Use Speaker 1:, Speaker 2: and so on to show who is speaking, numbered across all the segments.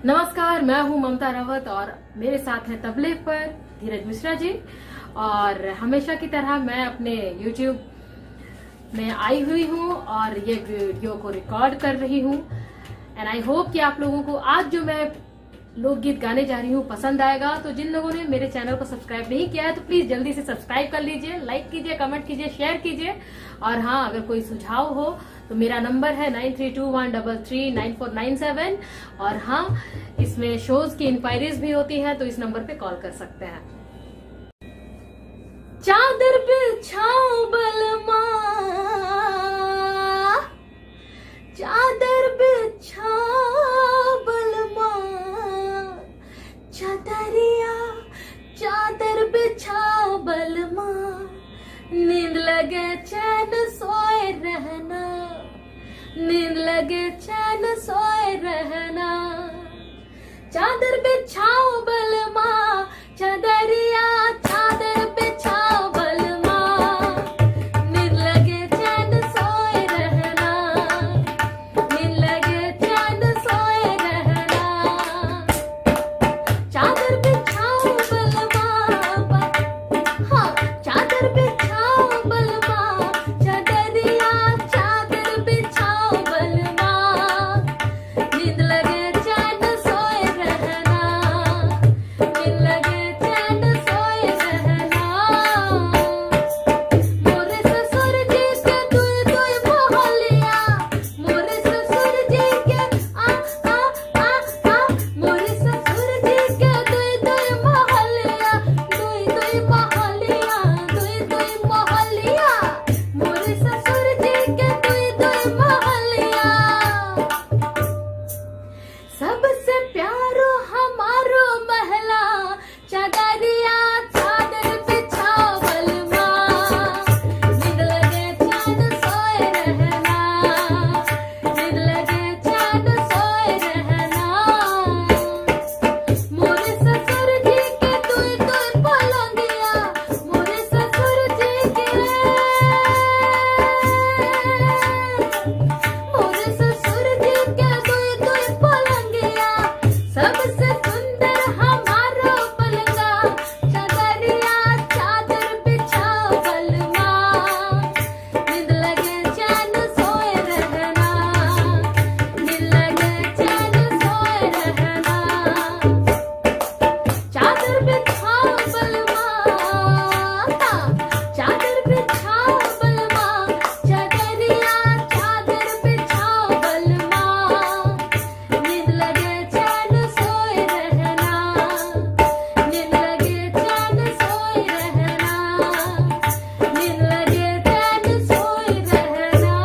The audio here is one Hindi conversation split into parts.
Speaker 1: नमस्कार, मैं हूं ममता रावत और मेरे साथ है तबले पर धीरज मिश्रा जी। और हमेशा की तरह मैं अपने YouTube में आई हुई हूं और ये वीडियो को रिकॉर्ड कर रही हूं। एंड आई होप कि आप लोगों को आज जो मैं लोकगीत गाने जा रही हूँ पसंद आएगा। तो जिन लोगों ने मेरे चैनल को सब्सक्राइब नहीं किया है तो प्लीज जल्दी से सब्सक्राइब कर लीजिए, लाइक कीजिए, कमेंट कीजिए, शेयर कीजिए। और हाँ, अगर कोई सुझाव हो तो मेरा नंबर है 9321339497। और हाँ, इसमें शोज की इंक्वायरीज भी होती है तो इस नंबर पे कॉल कर सकते हैं। चादर बिछाओ बलमा, चादर बिछाओ बलमा, चादरिया चादर बिछाओ बलमा, नींद लगे चैन सोए रहना, नींद लगे चैन सोए रहना। चादर बिछाओ बलमा, चादरिया चादर बिछाओ बलमा, नींद लगे चैन सोए रहना, नींद लगे चैन सोए रहना। चादर बिछाओ बलमा, हाँ चादर बिछाओ बलमा, चादरिया चादर बिछाओ बलमा, नींद लगे चैन सोए रहना, नींद लगे चैन सोए रहना। मोरे ससुर जी के दुई दुई मोहलिया, मोरे ससुर जी के मोरे ससुर जी के दुई दुई मोहलिया, दुई दुई मोहलिया, दुई दुई मोहलिया, मोरे ससुर जी के दुई दुई मोहलिया। सबसे प्यारो हमारो महला, चादरिया चादर बिछाओ बलमा, नींद लगे चैन सोए रहना, नींद लगे चैन सोए रहना। मोरे ससुर जी के दुई दुई पलंगिया, मोरे ससुर जी के, मोरे ससुर जी के दुई दुई पलंगिया, सबसे सुंदर हमारो पलंगा, चादरिया चादर बिछाओ बलमा, नींद लगे चैन सोए रहना, नींद लगे चैन सोए रहना। चादर बिछाओ बलमा, चादर बिछाओ बलमा, चादरिया चादर बिछाओ बलमा, नींद लगे चैन सोए रहना, नींद लगे चैन सोए रहना, नींद लगे चैन सोए रहना।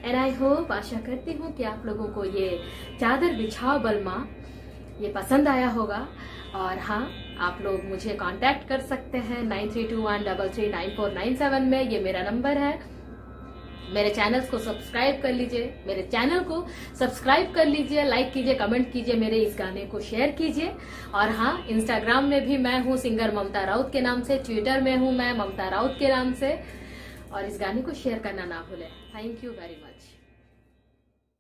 Speaker 1: एंड आई होप, आशा करती हूँ कि आप लोगों को ये चादर बिछाओ बलमा ये पसंद आया होगा। और हाँ, आप लोग मुझे कांटेक्ट कर सकते हैं 9321339497 में, ये मेरा नंबर है। मेरे चैनल्स को सब्सक्राइब कर लीजिए, मेरे चैनल को सब्सक्राइब कर लीजिए, लाइक कीजिए, कमेंट कीजिए, मेरे इस गाने को शेयर कीजिए। और हाँ, इंस्टाग्राम में भी मैं हूँ सिंगर ममता राउत के नाम से, ट्विटर में हूँ मैं ममता राउत के नाम से। और इस गाने को शेयर करना ना भूलें। Thank you very much.